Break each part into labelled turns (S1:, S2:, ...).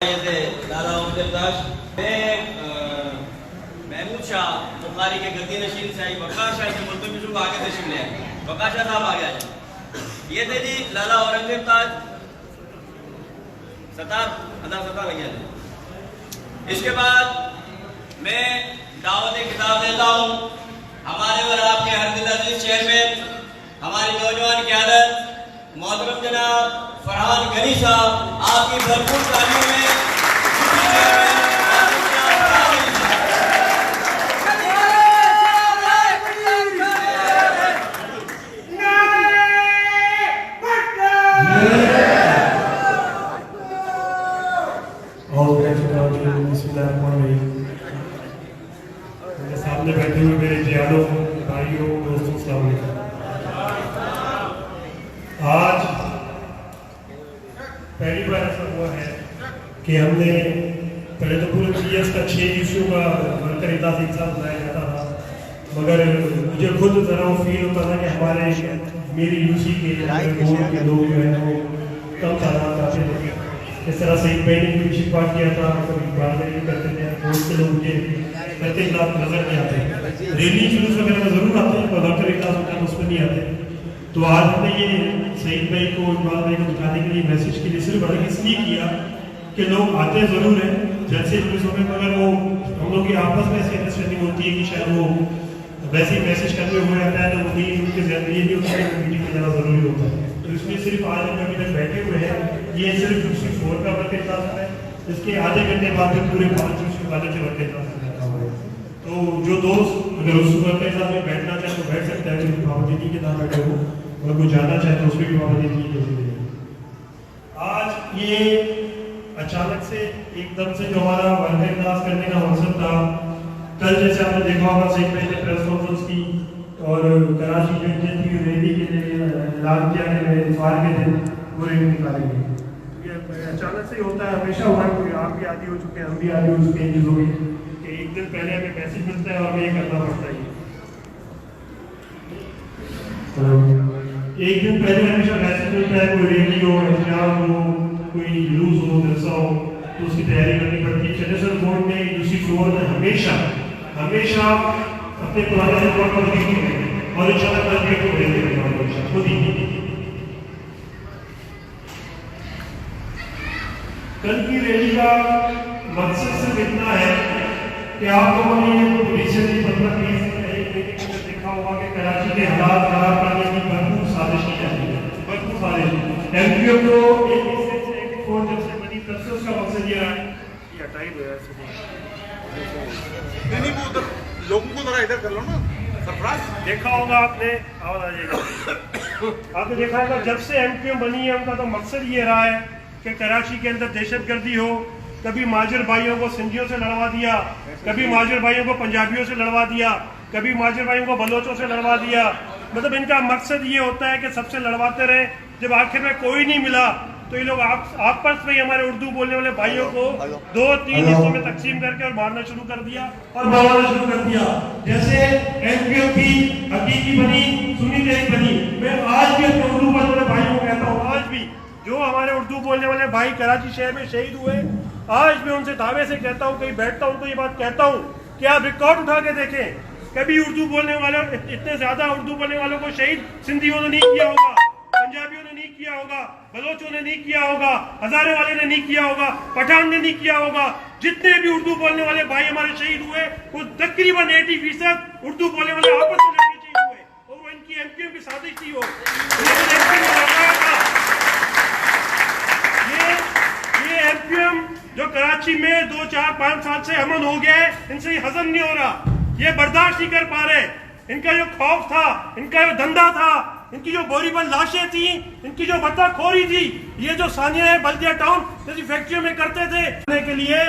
S1: लाला उम्रदाश महमूद शाह बुखारी के गद्दी नशीन से आई वकाश शाह से मुल्तमी को आगे तशरीफ ले आए। वकाश शाह साहब आगे आ जाए। ये थे जी लाला औरंगजेब ताज सतार लगे। इसके बाद मैं दावत खिताब देता हूँ हमारे और आपके हर दिल अजीज चेयरमैन हमारी नौजवान क़यादत मोहतरम जनाब फरहान गनी साहब, आपकी भरपूर तालियों में
S2: मेरे सामने बैठे हुए मेरे जियानों, भाइयों, दोस्तों, अस्सलाम वालेकुम। आज पहली बार ऐसा हुआ है कि हमने पहले तो पूरे GS का 6 इशू का वर्कर इजलास एक साथ बुलाया जाता था, मगर मुझे खुद जरा फील होता था कि हमारे मेरी यूसी के बोर्ड के लोग जो है वो कम तादाद आते थे। इस तरह से एक महीने की शिकवा किया था, कभी बात नहीं करते थे, बोर्ड के लोग मुझे करते इजलास नजर नहीं आते। रैली जुलूस वगैरह में जरूर आते हैं पर वर्कर इजलास होता है उसमें नहीं आते। तो आज हमने ये सईद भाई को, इकबाल भाई को दिखाने के लिए मैसेज के लिए सिर्फ इसलिए किया कि लोग आते जरूर हैं जैसे जुलूसों में, मगर वो हम लोग की आपस में ऐसी अंडरस्टैंडिंग होती है कि शायद वो वैसे ही मैसेज करते हुए रहता है तो वो नहीं उनके जहन में ये नहीं होता है मीटिंग में जाना जरूरी होता है। तो इसलिए सिर्फ आज हम अभी तक बैठे हुए हैं, ये सिर्फ दूसरी फ्लोर का वर्क इजलास है। इसके आधे घंटे बाद फिर पूरे 5 दूसरे वाले से वर्क इजलास रहता हुआ है। तो जो दोस्त अगर उस वर्क इजलास में बैठना चाहे तो बैठ सकता है, क्योंकि पाबंदी के नाम बैठे हो, अगर कोई जाना चाहे तो उसमें भी पाबंदी की जरूरी है। आज ये अचानक से एकदम से जो हमारा वर्क इजलास करने का मकसद था, कल जैसे आपने देखा होगा सईद भाई ने प्रेस कॉन्फ्रेंस की और कराची में की रैली के लिए ऐलान किया कि मैं इतवार के दिन वो रैली निकालेंगे। ये अचानक से होता है, हमेशा हुआ है, कोई आप भी आदि हो चुके हैं, हम भी आदि हो चुके हैं चीज़ों के कि एक दिन पहले हमें मैसेज मिलता है और हमें ये करना पड़ता है। एक दिन पहले हमेशा मैसेज मिलता है, कोई रैली हो, एहतजाज हो, कोई जुलूस हो, जलसा हो, तो उसकी तैयारी करनी पड़ती है। चंडीगढ़ बोर्ड ने दूसरी फ्लोर में हमेशा अपने पुराने रिकॉर्ड पर लिखी है और इंशाल्लाह कल भी को भेज देंगे खुद ही। कल की रैली का मकसद सिर्फ इतना है कि आप लोगों ने रिसेंटली 15-20 देखा होगा कि कराची के हालात खराब करने की भरपूर साजिश की जाती है, भरपूर साजिश। MPO को एक हिस्से से एक फोन जब से बनी तब से उसका मकसद ये रहा है कि हटाई दो यार
S3: नहीं वो उधर लोगों को जरा इधर कर लो ना। सरफराज
S2: देखा होगा आपने, आवाज आ जाएगा। आपने देखा होगा जब से MPO बनी है उनका तो मकसद ये रहा है कि कराची के अंदर दहशतगर्दी हो। कभी माजिर भाइयों को सिंधियों से लड़वा दिया, कभी माजिर भाइयों को पंजाबियों से लड़वा दिया, कभी माजिर भाइयों को बलोचों से लड़वा दिया। मतलब इनका मकसद ये होता है कि सबसे लड़वाते रहे। जब आखिर में कोई नहीं मिला तो ये लोग आपस में ही हमारे उर्दू बोलने वाले भाइयों को 2-3 हिस्सों में तकसीम करके और मारना शुरू कर दिया और मारना शुरू कर दिया। जैसे MPO की हकीकी बनी, सुन्नी लीग बनी। मैं आज भी अपने उर्दू बोलने वाले भाइयों को कहता हूँ, आज भी जो हमारे उर्दू बोलने वाले भाई कराची शहर में शहीद हुए, आज भी उनसे दावे से कहता हूँ, कहीं बैठता हूँ तो ये बात कहता हूँ कि आप रिकॉर्ड उठा के देखें, कभी उर्दू बोलने वाले इतने ज्यादा उर्दू बोलने वालों को शहीद सिंधियों ने नहीं किया होगा, पंजाबियों ने नहीं किया होगा, बलोचों ने नहीं किया होगा, हजारे वाले ने नहीं किया होगा, पठान ने नहीं किया होगा। जितने भी उर्दू बोलने वाले भाई हमारे शहीद हुए वो तकरीबन 80% उर्दू बोलने वाले आपस में लड़के शहीद हुए और वो इनकी MPO की साजिश थी। हो ये MPO जो कराची में 2-4-5 साल से अमन हो गया है, इनसे हजम नहीं हो रहा, ये बर्दाश्त नहीं कर पा रहे। इनका जो खौफ था, इनका जो धंधा था, इनकी जो बोरीबल लाशें थी, इनकी जो बत्ताखोरी थी, ये जो सानिया बल्दिया टाउन जैसी फैक्ट्रियों में करते थे के लिए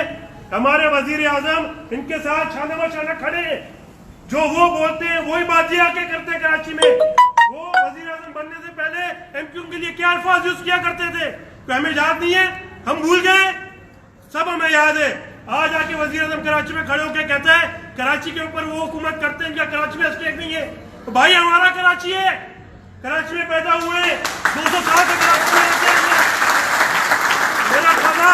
S2: हमारे वजीर आजम इनके साथ शाना माशाना खड़े हैं। जो वो बोलते हैं वही बात ये आके करते हैं कराची में। वो वजीर आजम बनने से पहले MPO के लिए क्या अल्फाज यूज किया करते थे तो हमें याद नहीं है, हम भूल गए, सब हमें याद है। आज आके वजीर आजम कराची में खड़े होकर कहता है कराची के ऊपर वो हुकूमत करते हैं क्या कराची में स्टेट नहीं है। तो भाई हमारा कराची है, कराची में पैदा हुए, 200 साल से कराची में मेरा खाना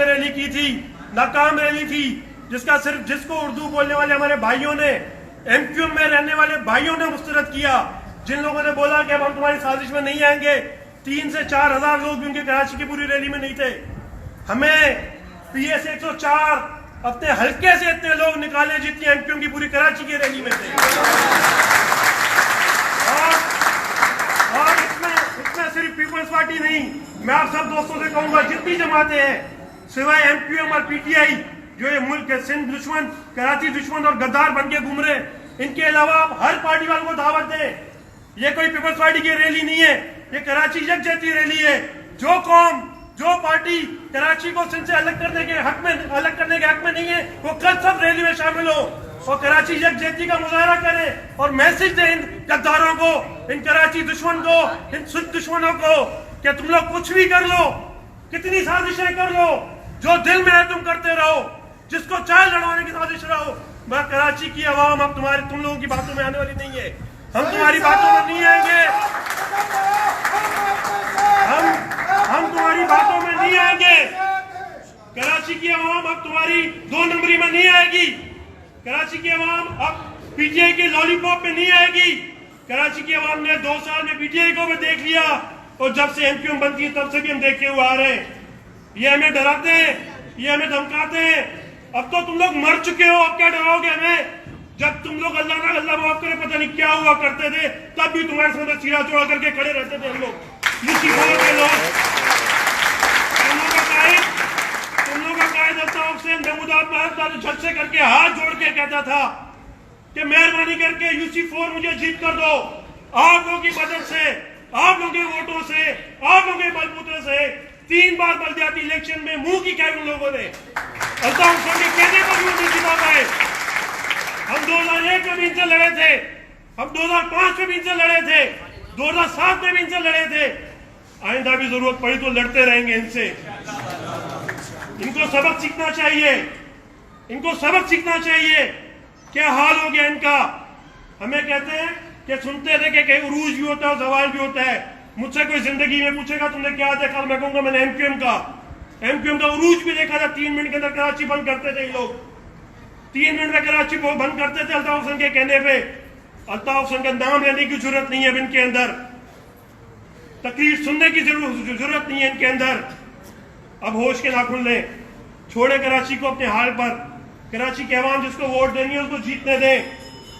S2: रैली की थी, नाकाम रैली थी, जिसको उर्दू बोलने वाले हमारे भाइयों ने, एमक्यूएम में रहने वाले भाइयों ने मुस्तरद किया। जिन लोगों ने बोला कि अब हम तुम्हारी साजिश में नहीं आएंगे, 3 से 4 हजार लोग भी उनके कराची की पूरी रैली में नहीं थे। हमें पीएस 104 अपने हल्के से इतने लोग निकाले जितने एमक्यूएम की पूरी कराची की रैली में थे। और इसमें सिर्फ पीपल्स पार्टी नहीं, मैं आप सब दोस्तों से कहूंगा, जितनी जमातें हैं सिवाय एमक्यूएम और पीटीआई जो ये मुल्क के सिंध दुश्मन, कराची दुश्मन और गद्दार बन के घूम रहे, इनके अलावा आप हर पार्टी वालों को दावत दें। ये कोई पीपल्स पार्टी की रैली नहीं है, ये कराची यकजहती रैली है। जो कौम, जो पार्टी कराची को सिंध से अलग करने के हक में नहीं है, वो कल सब रैली में शामिल हो और कराची यकजहती का मुजाहरा करें और मैसेज दें इन गद्दारों को, इन कराची दुश्मन को, इन सिंध दुश्मनों को कि तुम लोग कुछ भी कर लो, कितनी साजिशें कर लो, जो दिल में है तुम करते रहो, जिसको चाहे लड़वाने की साजिश रहो, मैं कराची की आवाम अब तुम लोगों की बातों में आने वाली नहीं है। हम तुम्हारी बातों में नहीं आएंगे, हम तुम्हारी बातों में नहीं आएंगे। कराची की आवाम अब तुम्हारी 2 नंबरी में नहीं आएगी। कराची की आवाम अब पीटीआई के लॉलीपॉप में नहीं आएगी। कराची की आवाम ने 2 साल में पीटीआई को भी देख लिया और जब से एमक्यूएम बनती है तब से भी हम देखते हुए आ रहे हैं। ये हमें डराते हैं, ये हमें धमकाते हैं। अब तो तुम लोग मर चुके हो, अब क्या डराओगे हमें? जब तुम लोग अल्लाह ना अल्लाह माफ करे पता नहीं क्या हुआ करते थे, तब भी तुम्हारे सामने सिरा चोड़ा करके खड़े रहते थे हम लोग, यूसी फोर के लोग। तुम लोग का कायद अल्ताफ हुसैन महमूदाबाद में हर झट से करके हाथ जोड़ के कहता था कि मेहरबानी करके यूसी 4 मुझे जीत कर दो। आप लोगों की मदद से, आप लोगों के वोटों से, आप लोगों के बलबूते से 3 बार बल्दियाती इलेक्शन में मुंह की खाई उन लोगों ने। अल्ताफ हुसैन के कहने पर भी नहीं जीता पाए। हम 2001 में भी इनसे लड़े थे, हम 2005 में भी इनसे लड़े थे, 2007 में भी इनसे लड़े थे। आइंदा भी जरूरत पड़ी तो लड़ते रहेंगे इनसे। इनको सबक सीखना चाहिए, इनको सबक सीखना चाहिए। क्या हाल हो गया इनका? हमें कहते हैं कि सुनते थे कि कहीं उरूज भी होता है, जवाल भी होता है। मुझसे कोई जिंदगी में पूछेगा तुमने क्या देखा, मैं कहूंगा मैंने एमक्यूएम का उरूज भी देखा था। 3 मिनट के अंदर कराची बंद करते थे ये लोग, 3 मिनट में कराची को बंद करते थे अल्ताफ हुसैन के कहने पे। अल्ताफ हुसैन का नाम लेने की जरूरत नहीं है अब इनके अंदर, तकरीर सुनने की जरूरत नहीं है इनके अंदर। अब होश के नाखून लें, छोड़े कराची को अपने हाल पर। कराची के अवाम जिसको वोट देनी है उसको जीतने दें।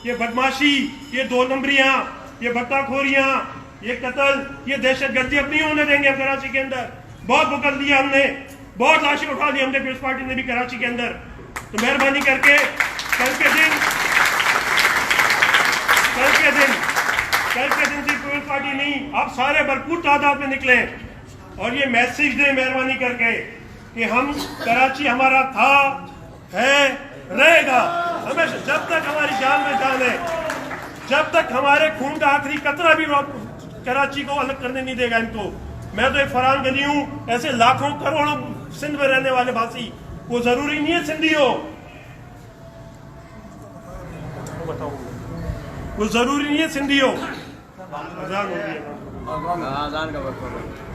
S2: ये बदमाशी, ये 2 नंबरियां, ये भट्टाखोरियां, ये कत्ल, ये दहशतगर्दी अब नहीं होने देंगे अब कराची के अंदर। बहुत भुगत लिया हमने, बहुत लाशें उठा ली हमने पीपल्स पार्टी ने भी कराची के अंदर। तो मेहरबानी करके कल के दिन से पीपल्स पार्टी नहीं, आप सारे भरपूर तादाद में निकले और ये मैसेज दें मेहरबानी करके कि हम, कराची हमारा था, है, रहेगा हमेशा, जब तक हमारी जान में जान है, जब तक हमारे खून का आखिरी कतरा भी कराची को अलग करने नहीं देगा इनको। मैं तो एक फरहान गनी हूं, ऐसे लाखों करोड़ों सिंध में रहने वाले भाषी, वो जरूरी नहीं है सिंधी हो, वो जरूरी नहीं है सिंधी हो। अजान हो गई है।
S1: अजान का वक्त हो गया।